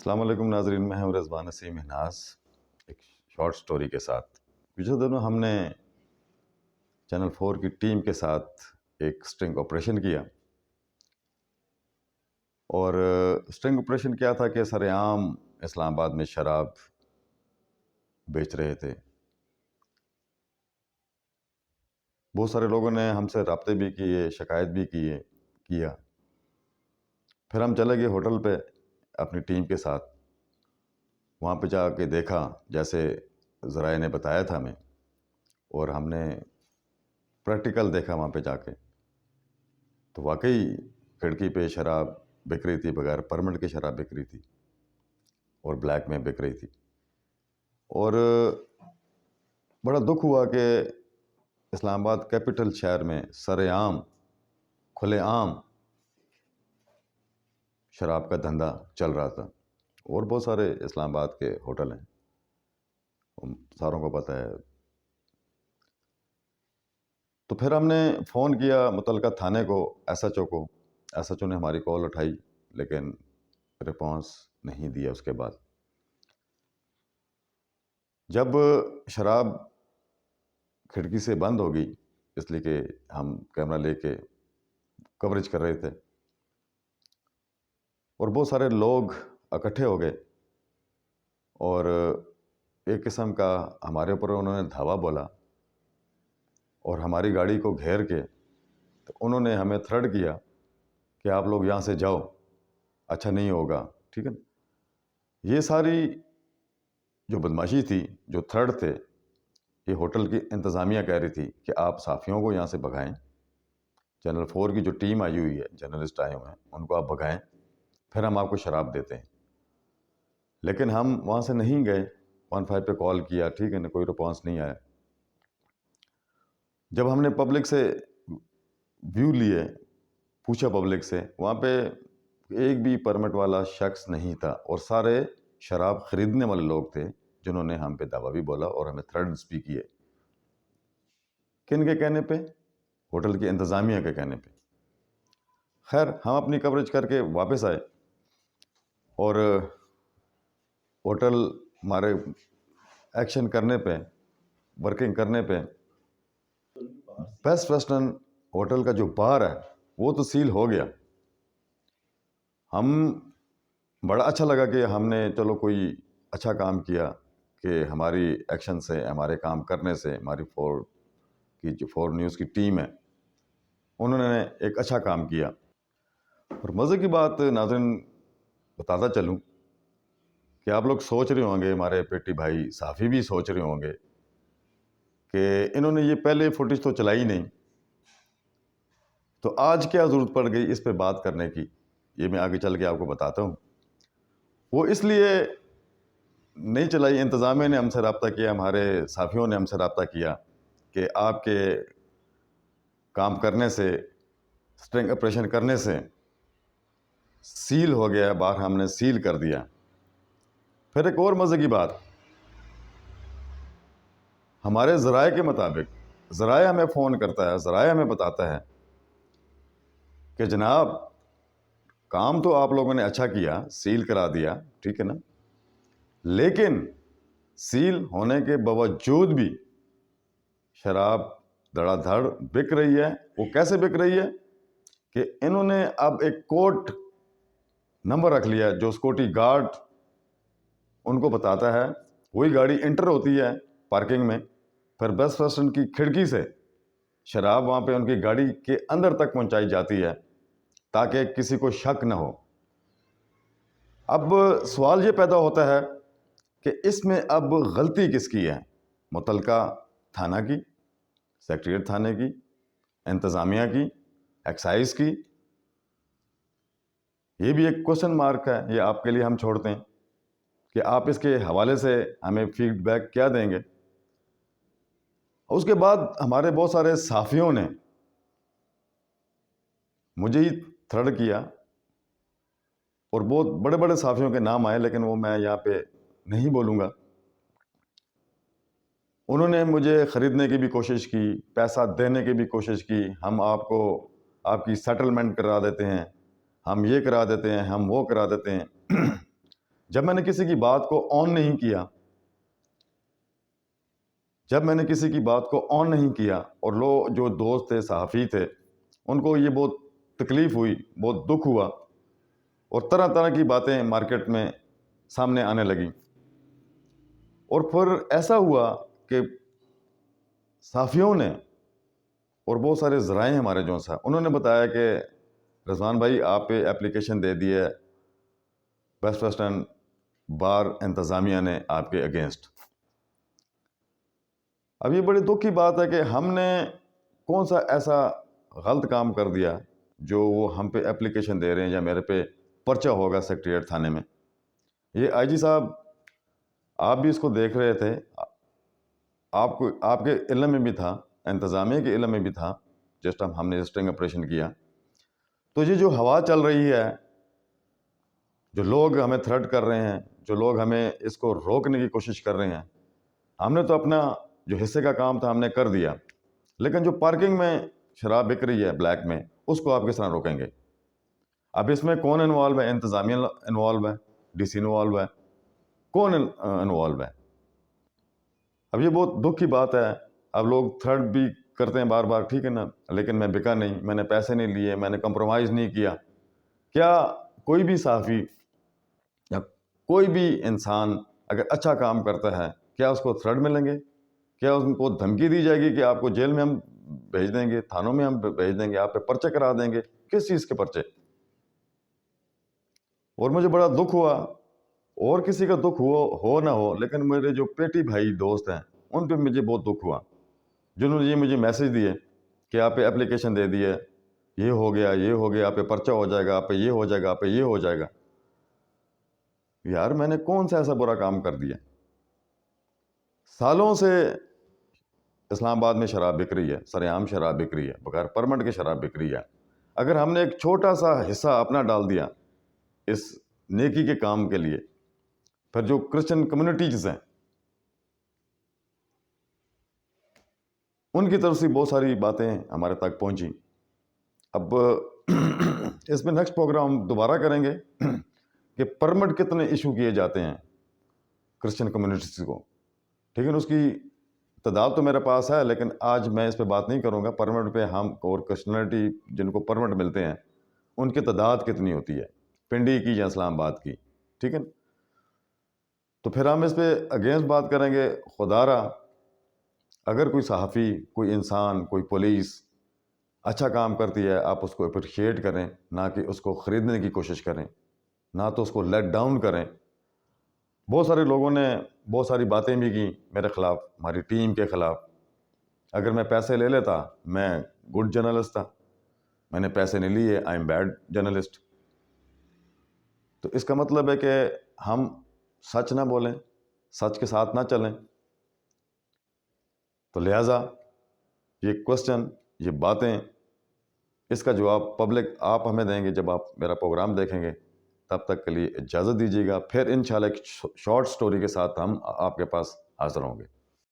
السلام علیکم ناظرین، میں ہوں رضوان نسیم منہاس ایک شارٹ سٹوری کے ساتھ۔ پچھلے دنوں ہم نے چینل 4 کی ٹیم کے ساتھ ایک سٹنگ آپریشن کیا، اور سٹنگ آپریشن کیا تھا کہ سر عام اسلام آباد میں شراب بیچ رہے تھے۔ بہت سارے لوگوں نے ہم سے رابطے بھی کیے، شکایت بھی کیا۔ پھر ہم چلے گئے ہوٹل پہ اپنی ٹیم کے ساتھ۔ وہاں پہ جا کے دیکھا جیسے ذرائع نے بتایا تھا ہمیں، اور ہم نے پریکٹیکل دیکھا وہاں پہ جا کے، تو واقعی کھڑکی پہ شراب بک رہی تھی، بغیر پرمٹ کے شراب بک رہی تھی اور بلیک میں بک رہی تھی۔ اور بڑا دکھ ہوا کہ اسلام آباد کیپٹل شہر میں سر عام کھلے عام شراب کا دھندا چل رہا تھا، اور بہت سارے اسلام آباد کے ہوٹل ہیں، ساروں کو پتہ ہے۔ تو پھر ہم نے فون کیا متعلقہ تھانے کو، ایس ایچ او کو۔ ایس ایچ او نے ہماری کال اٹھائی لیکن رسپانس نہیں دیا۔ اس کے بعد جب شراب کھڑکی سے بند ہو گئی، اس لیے کہ ہم کیمرہ لے کے کوریج کر رہے تھے، اور بہت سارے لوگ اکٹھے ہو گئے، اور ایک قسم کا ہمارے اوپر انہوں نے دھاوا بولا، اور ہماری گاڑی کو گھیر کے تو انہوں نے ہمیں تھریٹ کیا کہ آپ لوگ یہاں سے جاؤ، اچھا نہیں ہوگا، ٹھیک ہے نا۔ یہ ساری جو بدماشی تھی، جو تھریٹ تھے، یہ ہوٹل کی انتظامیہ کہہ رہی تھی کہ آپ صحافیوں کو یہاں سے بھگائیں، چینل 4 کی جو ٹیم آئی ہوئی ہے، جرنلسٹ آئے ہوئے ہیں، ان کو آپ بھگائیں، پھر ہم آپ کو شراب دیتے ہیں۔ لیکن ہم وہاں سے نہیں گئے، 15 پہ کال کیا، ٹھیک ہے نا، کوئی رسپانس نہیں آیا۔ جب ہم نے پبلک سے ویو لیے، پوچھا پبلک سے، وہاں پہ ایک بھی پرمٹ والا شخص نہیں تھا، اور سارے شراب خریدنے والے لوگ تھے جنہوں نے ہم پہ دعویٰ بھی بولا اور ہمیں تھریٹنس بھی کیے۔ کن کے کہنے پہ؟ ہوٹل کی انتظامیہ کے کہنے پہ۔ خیر، ہم اپنی کوریج کر کے واپس آئے، اور ہوٹل ہمارے ایکشن کرنے پہ، ورکنگ کرنے پہ، بیسٹ ویسٹرن ہوٹل کا جو بار ہے وہ تو سیل ہو گیا۔ ہم بڑا اچھا لگا کہ ہم نے چلو کوئی اچھا کام کیا، کہ ہماری ایکشن سے، ہمارے کام کرنے سے، ہماری 4 کی جو 4 نیوز کی ٹیم ہے، انہوں نے ایک اچھا کام کیا۔ اور مزے کی بات ناظرین بتاتا چلوں کہ آپ لوگ سوچ رہے ہوں گے، ہمارے پیٹی بھائی صحافی بھی سوچ رہے ہوں گے کہ انہوں نے یہ پہلے فوٹیج تو چلائی نہیں، تو آج کیا ضرورت پڑ گئی اس پہ بات کرنے کی۔ یہ میں آگے چل کے آپ کو بتاتا ہوں۔ وہ اس لیے نہیں چلائی، انتظامیہ نے ہم سے رابطہ کیا، ہمارے صحافیوں نے ہم سے رابطہ کیا کہ آپ کے کام کرنے سے، سٹنگ آپریشن کرنے سے سیل ہو گیا، باہر ہم نے سیل کر دیا۔ پھر ایک اور مزے کی بات، ہمارے ذرائع کے مطابق، ذرائع ہمیں فون کرتا ہے، ذرائع ہمیں بتاتا ہے کہ جناب کام تو آپ لوگوں نے اچھا کیا، سیل کرا دیا، ٹھیک ہے نا، لیکن سیل ہونے کے باوجود بھی شراب دھڑا دھڑ بک رہی ہے۔ وہ کیسے بک رہی ہے کہ انہوں نے اب ایک کوڈ نمبر رکھ لیا، جو سیکورٹی گارڈ ان کو بتاتا ہے، وہی گاڑی انٹر ہوتی ہے پارکنگ میں، پھر بیسٹ ویسٹرن کی کھڑکی سے شراب وہاں پہ ان کی گاڑی کے اندر تک پہنچائی جاتی ہے تاکہ کسی کو شک نہ ہو۔ اب سوال یہ پیدا ہوتا ہے کہ اس میں اب غلطی کس کی ہے؟ متعلقہ تھانہ کی، سیکریٹریٹ تھانے کی، انتظامیہ کی، ایکسائز کی؟ یہ بھی ایک کوشچن مارک ہے، یہ آپ کے لیے ہم چھوڑتے ہیں کہ آپ اس کے حوالے سے ہمیں فیڈ بیک کیا دیں گے۔ اس کے بعد ہمارے بہت سارے صحافیوں نے مجھے ہی تھریٹ کیا، اور بہت بڑے بڑے صحافیوں کے نام آئے، لیکن وہ میں یہاں پہ نہیں بولوں گا۔ انہوں نے مجھے خریدنے کی بھی کوشش کی، پیسہ دینے کی بھی کوشش کی، ہم آپ کو آپ کی سیٹلمنٹ کرا دیتے ہیں، ہم یہ کرا دیتے ہیں، ہم وہ کرا دیتے ہیں۔ جب میں نے کسی کی بات کو آن نہیں کیا اور لوگ جو دوست تھے، صحافی تھے، ان کو یہ بہت تکلیف ہوئی، بہت دکھ ہوا، اور طرح طرح کی باتیں مارکیٹ میں سامنے آنے لگیں. اور پھر ایسا ہوا کہ صحافیوں نے اور بہت سارے ذرائع ہمارے جو سا انہوں نے بتایا کہ رضوان بھائی آپ پہ اپلیکیشن دے دی ہے ویسٹ ویسٹرن بار انتظامیہ نے آپ کے اگینسٹ. اب یہ بڑی دکھ کی بات ہے کہ ہم نے کون سا ایسا غلط کام کر دیا جو وہ ہم پہ اپلیکیشن دے رہے ہیں یا میرے پہ پرچہ ہوگا سیکریٹریٹ تھانے میں. یہ آئی جی صاحب آپ بھی اس کو دیکھ رہے تھے، آپ کے علم میں بھی تھا، انتظامیہ کے علم میں بھی تھا جس ٹائم ہم نے اسٹنگ آپریشن کیا. تو یہ جو ہوا چل رہی ہے، جو لوگ ہمیں تھریٹ کر رہے ہیں، جو لوگ ہمیں اس کو روکنے کی کوشش کر رہے ہیں، ہم نے تو اپنا جو حصے کا کام تھا ہم نے کر دیا، لیکن جو پارکنگ میں شراب بک رہی ہے بلیک میں، اس کو آپ کس طرح روکیں گے؟ اب اس میں کون انوالو ہے؟ انتظامیہ انوالو ہے، ڈی سی انوالو ہے، کون انوالو ہے؟ اب یہ بہت دکھ کی بات ہے. اب لوگ تھریٹ بھی کرتے ہیں بار بار، ٹھیک ہے نا، لیکن میں بکا نہیں، میں نے پیسے نہیں لیے، میں نے کمپرومائز نہیں کیا. کیا کوئی بھی صحافی یا کوئی بھی انسان اگر اچھا کام کرتا ہے، کیا اس کو تھریٹ ملیں گے؟ کیا اس کو دھمکی دی جائے گی کہ آپ کو جیل میں ہم بھیج دیں گے، تھانوں میں ہم بھیج دیں گے، آپ پہ پرچے کرا دیں گے؟ کس چیز کے پرچے؟ اور مجھے بڑا دکھ ہوا، اور کسی کا دکھ ہو نہ ہو، لیکن میرے جو پیٹی بھائی دوست ہیں ان پہ مجھے بہت دکھ ہوا، جنہوں نے یہ مجھے میسج دیے کہ آپ پہ اپلیکیشن دے دیے، یہ ہو گیا، آپ پہ پرچہ ہو جائے گا، آپ پہ یہ ہو جائے گا، آپ پہ یہ ہو جائے گا. یار میں نے کون سا ایسا برا کام کر دیا؟ سالوں سے اسلام آباد میں شراب بک رہی ہے، سر عام شراب بک رہی ہے، بغیر پرمٹ کے شراب بک رہی ہے. اگر ہم نے ایک چھوٹا سا حصہ اپنا ڈال دیا اس نیکی کے کام کے لیے، پھر جو کرسچن کمیونٹیز ہیں ان کی طرف سے بہت ساری باتیں ہمارے تک پہنچیں. اب اس میں نیکسٹ پروگرام دوبارہ کریں گے کہ پرمٹ کتنے ایشو کیے جاتے ہیں کرسچن کمیونٹیز کو، ٹھیک ہے نا. اس کی تعداد تو میرے پاس ہے، لیکن آج میں اس پہ بات نہیں کروں گا. پرمٹ پہ ہم اور کرسچنٹی جن کو پرمٹ ملتے ہیں ان کی تعداد کتنی ہوتی ہے، پنڈی کی یا اسلام آباد کی، ٹھیک ہے نا. تو پھر ہم اس پہ اگینسٹ بات کریں گے. خدا را اگر کوئی صحافی، کوئی انسان، کوئی پولیس اچھا کام کرتی ہے، آپ اس کو اپریشیٹ کریں، نہ کہ اس کو خریدنے کی کوشش کریں، نہ تو اس کو لیٹ ڈاؤن کریں. بہت سارے لوگوں نے بہت ساری باتیں بھی کی میرے خلاف، ہماری ٹیم کے خلاف. اگر میں پیسے لے لیتا میں گڈ جرنلسٹ تھا، میں نے پیسے نہیں لیے، آئی ایم بیڈ جرنلسٹ. تو اس کا مطلب ہے کہ ہم سچ نہ بولیں، سچ کے ساتھ نہ چلیں. تو لہٰذا یہ کوسچن، یہ باتیں، اس کا جواب پبلک آپ ہمیں دیں گے جب آپ میرا پروگرام دیکھیں گے. تب تک کے لیے اجازت دیجیے گا. پھر انشاءاللہ ایک شارٹ سٹوری کے ساتھ ہم آپ کے پاس حاضر ہوں گے.